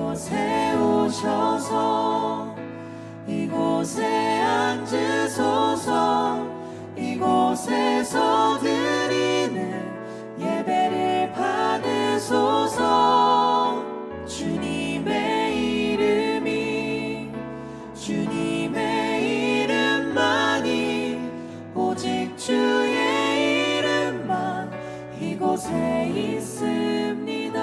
이곳에 오셔서 이곳에 앉으소서. 이곳에서 드리는 예배를 받으소서. 주님의 이름만이 오직 주의 이름만 이곳에 있습니다.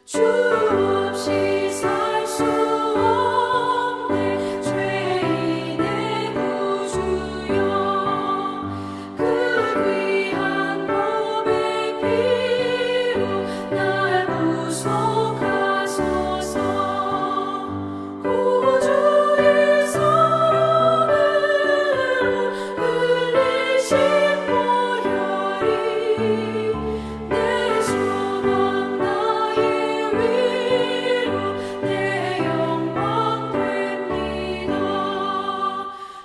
주 없이 살 수 없네 죄인의 구주여. 그 귀한 몸의 피로 날 구속하소서. 구주의 사랑으로 흘리신 보혈이 내 소망 나의 위로 내 영광 됩니다.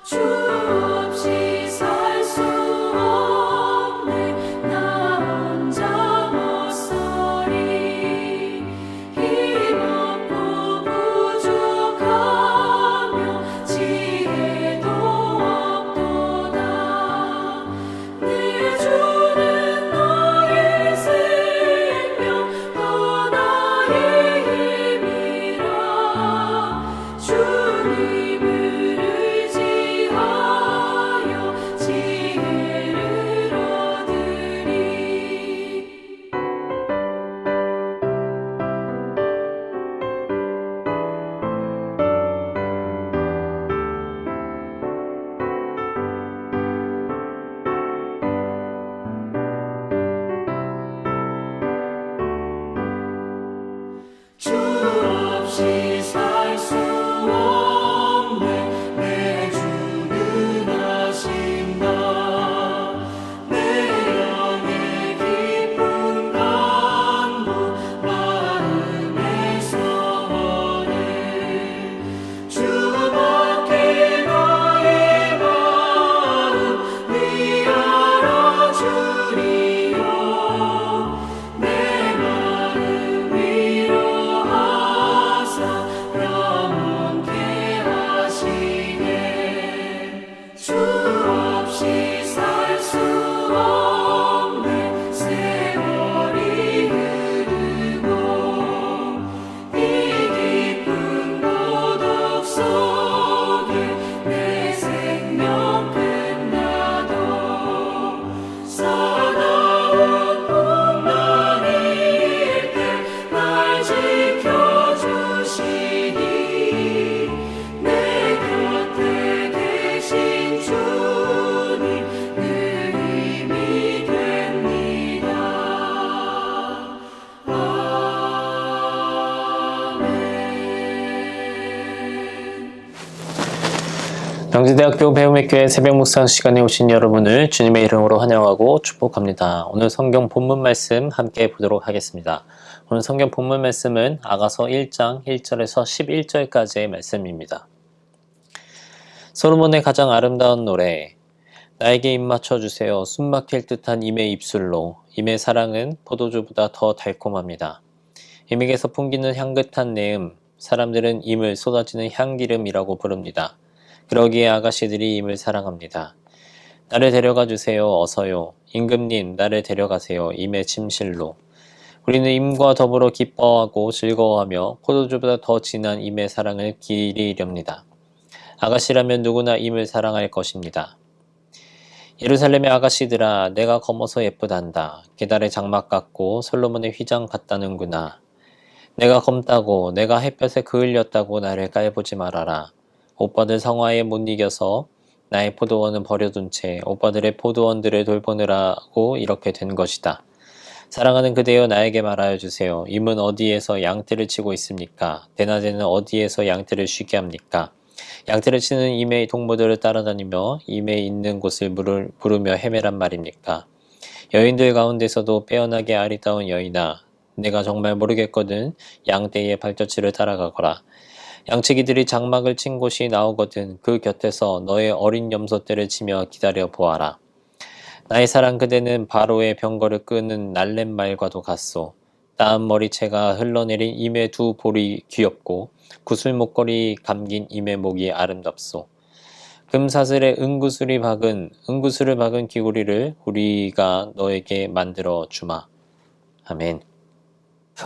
주 없이 살 수 없네 나 혼자 못 서리. 힘없고 부족하며 지혜도 없도다. 내 주는 나의 생명 또 나의 힘이라. 주님을 의지하여 지혜를 얻으리. 주 없이 살 수 없네 내 주는 아신다. 내 영의 깊은 간구 마음의 소원을 주밖에 나의 마음 위하여 주리요. 내 마음 위로하사 영원케 하시네. 주 없이 살 수 없네 세월이 흐르고 이 깊은 고독 속에 내 생명 끝나도 사나운 풍랑일 때 날 지켜주시니 내 곁에 계신 주님 늘 힘이 됩니다. 아멘. 명지대학교 배움의교회 새벽 묵상 시간에 오신 여러분을 주님의 이름으로 환영하고 축복합니다. 오늘 성경 본문 말씀 함께 보도록 하겠습니다. 오늘 성경 본문 말씀은 아가서 1장 1절에서 11절까지의 말씀입니다. 솔로몬의 가장 아름다운 노래. 나에게 입 맞춰주세요. 숨막힐 듯한 임의 입술로. 임의 사랑은 포도주보다 더 달콤합니다. 임에게서 풍기는 향긋한 내음. 사람들은 임을 쏟아지는 향기름이라고 부릅니다. 그러기에 아가씨들이 임을 사랑합니다. 나를 데려가 주세요. 어서요. 임금님, 나를 데려가세요. 임의 침실로. 우리는 임과 더불어 기뻐하고 즐거워하며 포도주보다 더 진한 임의 사랑을 기리렵니다. 아가씨라면 누구나 임을 사랑할 것입니다. 예루살렘의 아가씨들아, 내가 검어서 예쁘단다. 게달의 장막 같고 솔로몬의 휘장 같다는구나. 내가 검다고, 내가 햇볕에 그을렸다고 나를 깔보지 말아라. 오빠들 성화에 못 이겨서 나의 포도원은 버려둔 채 오빠들의 포도원들을 돌보느라고 이렇게 된 것이다. 사랑하는 그대여, 나에게 말하여 주세요. 임은 어디에서 양떼를 치고 있습니까? 대낮에는 어디에서 양떼를 쉬게 합니까? 양떼를 치는 임의 동무들을 따라다니며 임에 있는 곳을 부르며 헤매란 말입니까? 여인들 가운데서도 빼어나게 아리따운 여인아, 내가 정말 모르겠거든. 양떼의 발자취를 따라가거라. 양치기들이 장막을 친 곳이 나오거든 그 곁에서 너의 어린 염소떼를 치며 기다려 보아라. 나의 사랑 그대는 바로의 병거를 끄는 날렛말과도 같소. 따은 머리채가 흘러내린 임의 두 볼이 귀엽고 구슬 목걸이 감긴 임의 목이 아름답소. 금사슬에 은구슬을 박은 귀고리를 우리가 너에게 만들어 주마. 아멘.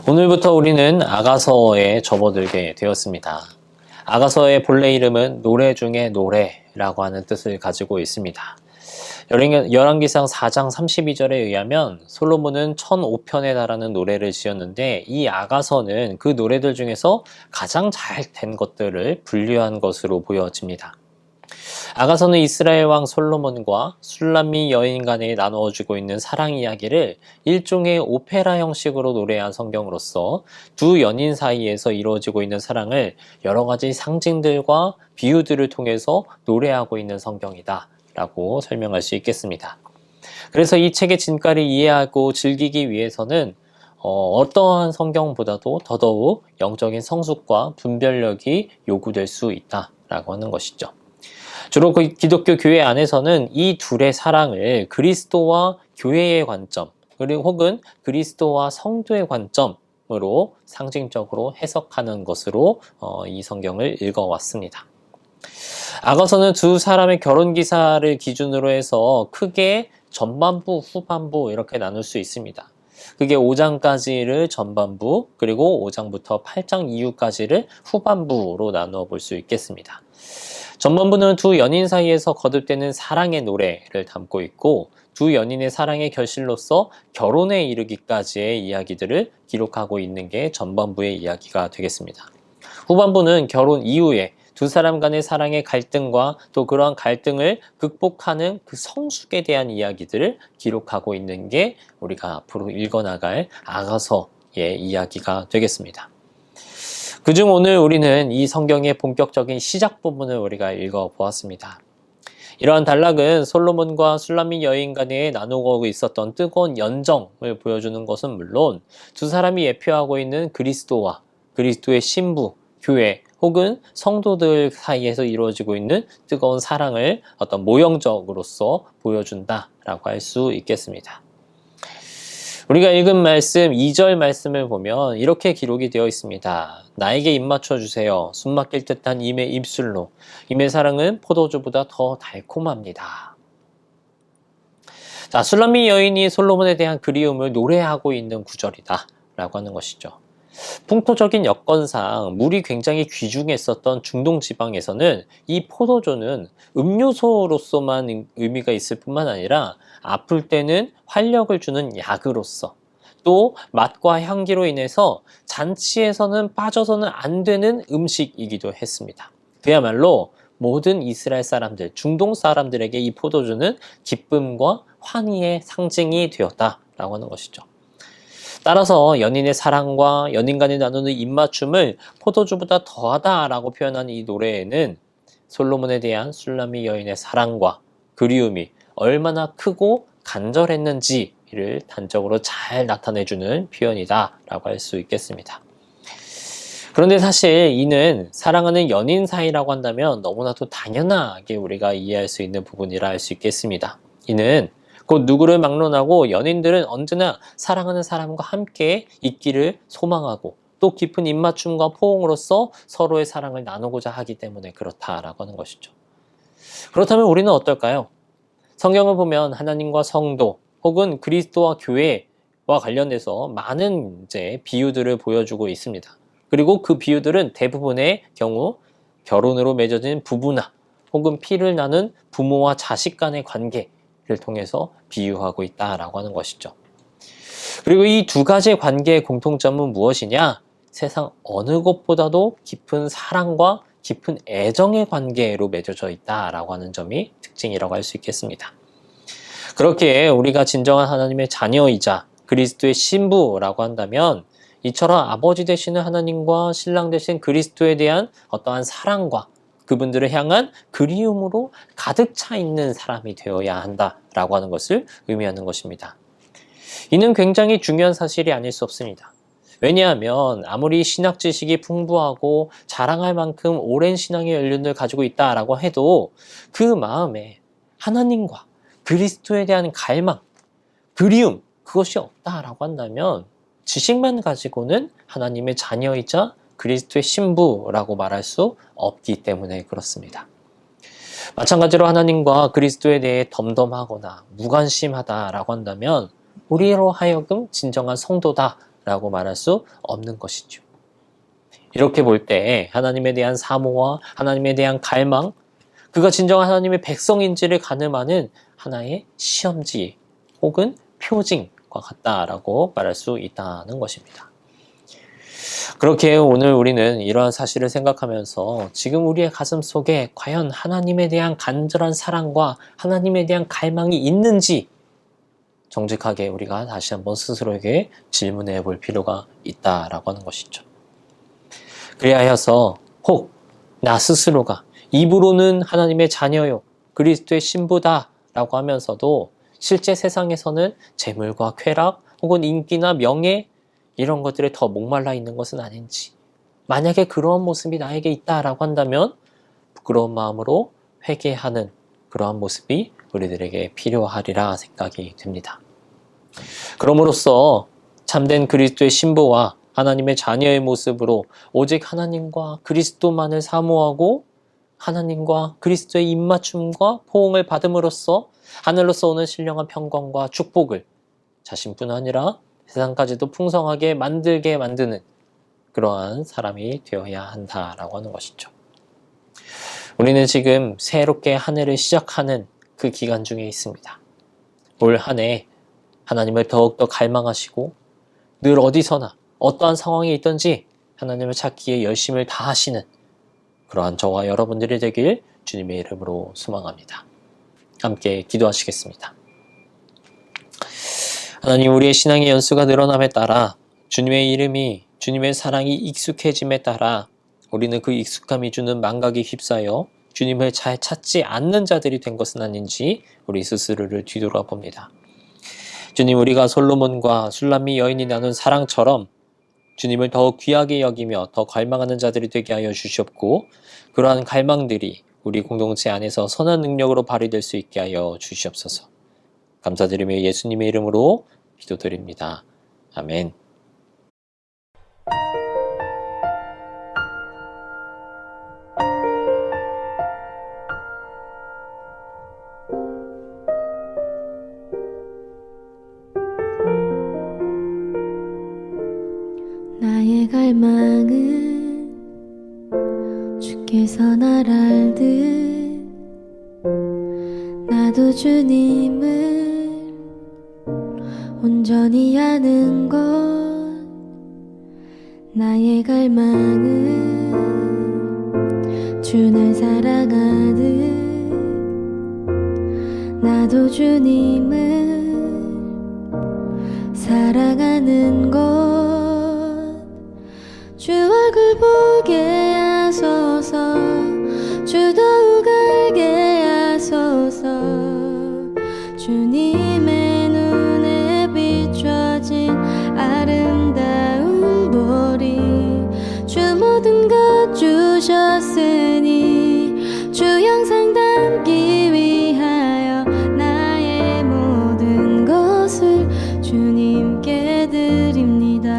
오늘부터 우리는 아가서에 접어들게 되었습니다. 아가서의 본래 이름은 노래 중에 노래라고 하는 뜻을 가지고 있습니다. 열왕기상 4장 32절에 의하면 솔로몬은 1005편에 달하는 노래를 지었는데 이 아가서는 그 노래들 중에서 가장 잘 된 것들을 분류한 것으로 보여집니다. 아가서는 이스라엘 왕 솔로몬과 술람미 여인 간에 나누어지고 있는 사랑 이야기를 일종의 오페라 형식으로 노래한 성경으로서 두 연인 사이에서 이루어지고 있는 사랑을 여러 가지 상징들과 비유들을 통해서 노래하고 있는 성경이다 라고 설명할 수 있겠습니다. 그래서 이 책의 진가를 이해하고 즐기기 위해서는 어떠한 성경보다도 더더욱 영적인 성숙과 분별력이 요구될 수 있다라고 하는 것이죠. 주로 기독교 교회 안에서는 이 둘의 사랑을 그리스도와 교회의 관점, 그리고 혹은 그리스도와 성도의 관점으로 상징적으로 해석하는 것으로 이 성경을 읽어왔습니다. 아가서는 두 사람의 결혼 기사를 기준으로 해서 크게 전반부, 후반부 이렇게 나눌 수 있습니다. 그게 5장까지를 전반부, 그리고 5장부터 8장 이후까지를 후반부로 나누어 볼 수 있겠습니다. 전반부는 두 연인 사이에서 거듭되는 사랑의 노래를 담고 있고 두 연인의 사랑의 결실로서 결혼에 이르기까지의 이야기들을 기록하고 있는 게 전반부의 이야기가 되겠습니다. 후반부는 결혼 이후에 두 사람 간의 사랑의 갈등과 또 그러한 갈등을 극복하는 그 성숙에 대한 이야기들을 기록하고 있는 게 우리가 앞으로 읽어나갈 아가서의 이야기가 되겠습니다. 그중 오늘 우리는 이 성경의 본격적인 시작 부분을 우리가 읽어보았습니다. 이러한 단락은 솔로몬과 술람미 여인 간에 나누고 있었던 뜨거운 연정을 보여주는 것은 물론 두 사람이 예표하고 있는 그리스도와 그리스도의 신부, 교회 혹은 성도들 사이에서 이루어지고 있는 뜨거운 사랑을 어떤 모형적으로서 보여준다라고 할 수 있겠습니다. 우리가 읽은 말씀 2절 말씀을 보면 이렇게 기록이 되어 있습니다. 나에게 입맞춰 주세요. 숨막힐 듯한 임의 입술로. 임의 사랑은 포도주보다 더 달콤합니다. 자, 술람미 여인이 솔로몬에 대한 그리움을 노래하고 있는 구절이다 라고 하는 것이죠. 풍토적인 여건상 물이 굉장히 귀중했었던 중동 지방에서는 이 포도주는 음료수로서만 의미가 있을 뿐만 아니라 아플 때는 활력을 주는 약으로서 또 맛과 향기로 인해서 잔치에서는 빠져서는 안 되는 음식이기도 했습니다. 그야말로 모든 이스라엘 사람들, 중동 사람들에게 이 포도주는 기쁨과 환희의 상징이 되었다라고 하는 것이죠. 따라서 연인의 사랑과 연인 간에 나누는 입맞춤을 포도주보다 더하다라고 표현한 이 노래에는 솔로몬에 대한 술람미 여인의 사랑과 그리움이 얼마나 크고 간절했는지를 단적으로 잘 나타내주는 표현이다라고 할 수 있겠습니다. 그런데 사실 이는 사랑하는 연인 사이라고 한다면 너무나도 당연하게 우리가 이해할 수 있는 부분이라 할 수 있겠습니다. 이는 곧 누구를 막론하고 연인들은 언제나 사랑하는 사람과 함께 있기를 소망하고 또 깊은 입맞춤과 포옹으로서 서로의 사랑을 나누고자 하기 때문에 그렇다라고 하는 것이죠. 그렇다면 우리는 어떨까요? 성경을 보면 하나님과 성도 혹은 그리스도와 교회와 관련돼서 많은 비유들을 보여주고 있습니다. 그리고 그 비유들은 대부분의 경우 결혼으로 맺어진 부부나 혹은 피를 나눈 부모와 자식 간의 관계를 통해서 비유하고 있다라고 하는 것이죠. 그리고 이 두 가지의 관계의 공통점은 무엇이냐? 세상 어느 것보다도 깊은 사랑과 깊은 애정의 관계로 맺어져 있다라고 하는 점이 특징이라고 할 수 있겠습니다. 그렇게 우리가 진정한 하나님의 자녀이자 그리스도의 신부라고 한다면 이처럼 아버지 되시는 하나님과 신랑 되신 그리스도에 대한 어떠한 사랑과 그분들을 향한 그리움으로 가득 차 있는 사람이 되어야 한다라고 하는 것을 의미하는 것입니다. 이는 굉장히 중요한 사실이 아닐 수 없습니다. 왜냐하면 아무리 신학 지식이 풍부하고 자랑할 만큼 오랜 신앙의 연륜을 가지고 있다라고 해도 그 마음에 하나님과 그리스도에 대한 갈망, 그리움, 그것이 없다라고 한다면 지식만 가지고는 하나님의 자녀이자 그리스도의 신부라고 말할 수 없기 때문에 그렇습니다. 마찬가지로 하나님과 그리스도에 대해 덤덤하거나 무관심하다라고 한다면 우리로 하여금 진정한 성도다라고 말할 수 없는 것이죠. 이렇게 볼 때 하나님에 대한 사모와 하나님에 대한 갈망, 그가 진정한 하나님의 백성인지를 가늠하는 하나의 시험지 혹은 표징과 같다라고 말할 수 있다는 것입니다. 그렇게 오늘 우리는 이러한 사실을 생각하면서 지금 우리의 가슴 속에 과연 하나님에 대한 간절한 사랑과 하나님에 대한 갈망이 있는지 정직하게 우리가 다시 한번 스스로에게 질문해 볼 필요가 있다라고 하는 것이죠. 그리하여서 혹 나 스스로가 입으로는 하나님의 자녀요 그리스도의 신부다라고 하면서도 실제 세상에서는 재물과 쾌락 혹은 인기나 명예 이런 것들에 더 목말라 있는 것은 아닌지, 만약에 그러한 모습이 나에게 있다라고 한다면 부끄러운 마음으로 회개하는 그러한 모습이 우리들에게 필요하리라 생각이 듭니다. 그럼으로써 참된 그리스도의 신부와 하나님의 자녀의 모습으로 오직 하나님과 그리스도만을 사모하고 하나님과 그리스도의 입맞춤과 포옹을 받음으로써 하늘로서 오는 신령한 평강과 축복을 자신뿐 아니라 세상까지도 풍성하게 만들게 만드는 그러한 사람이 되어야 한다라고 하는 것이죠. 우리는 지금 새롭게 한 해를 시작하는 그 기간 중에 있습니다. 올 한 해 하나님을 더욱더 갈망하시고 늘 어디서나 어떠한 상황에 있든지 하나님을 찾기에 열심을 다하시는 그러한 저와 여러분들이 되길 주님의 이름으로 소망합니다. 함께 기도하시겠습니다. 하나님, 우리의 신앙의 연수가 늘어남에 따라 주님의 이름이, 주님의 사랑이 익숙해짐에 따라 우리는 그 익숙함이 주는 망각에 휩싸여 주님을 잘 찾지 않는 자들이 된 것은 아닌지 우리 스스로를 뒤돌아봅니다. 주님, 우리가 솔로몬과 술람미 여인이 나눈 사랑처럼 주님을 더욱 귀하게 여기며 더 갈망하는 자들이 되게 하여 주시옵고 그러한 갈망들이 우리 공동체 안에서 선한 능력으로 발휘될 수 있게 하여 주시옵소서. 감사드리며 예수님의 이름으로 기도드립니다. 아멘. 나의 갈망은 주께서 날 알듯 나도 주님을 온전히 아는 것. 나의 갈망은 주 날 사랑하듯 나도 주님을 사랑하는 것. 주 얼굴 보게 하소서 주 더욱 알게 하소서 주님의 눈에 비춰진 아름다운 보리 주 모든 것 주셨으니 주 형상 담기 위하여 나의 모든 것을 주님께 드립니다.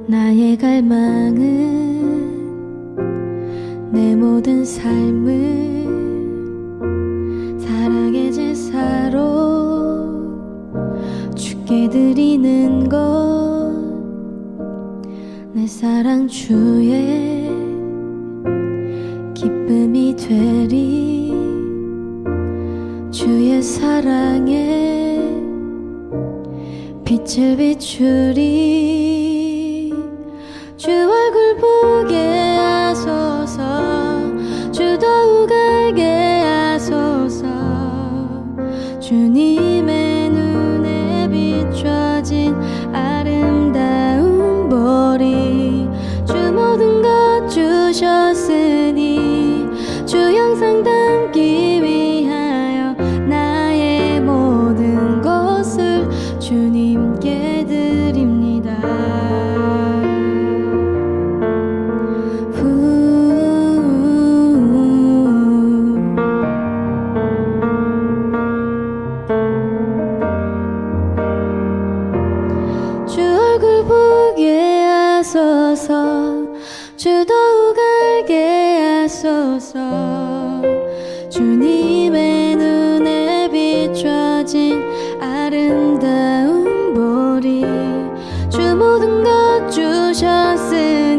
나의 갈망은 내 모든 삶을 사랑의 제사로 주께 드리는 것. 내 사랑 주의 기쁨이 되리 주의 사랑에 빛을 비추리. 주 얼굴 보게 하소서 주 더욱 알게 하소서 주님의 눈에 비춰진 아름다운 보리 주셨으니 주 영상 담기 위하여 나의 모든 것을 주님께 드립니다. 주 얼굴 보게 하소서 주 더욱 알게 하소서 주님의 눈에 비춰진 아름다운 보리 주 모든 것 주셨으니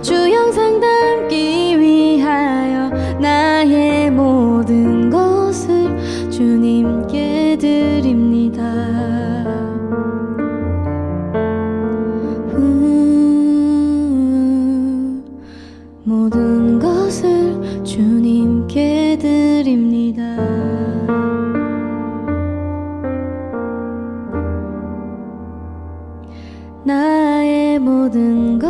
주 영상 담기 위하여 나의 모든 것을 주님께 드립니다. 모든 것을 주님께 드립니다. 나의 모든 것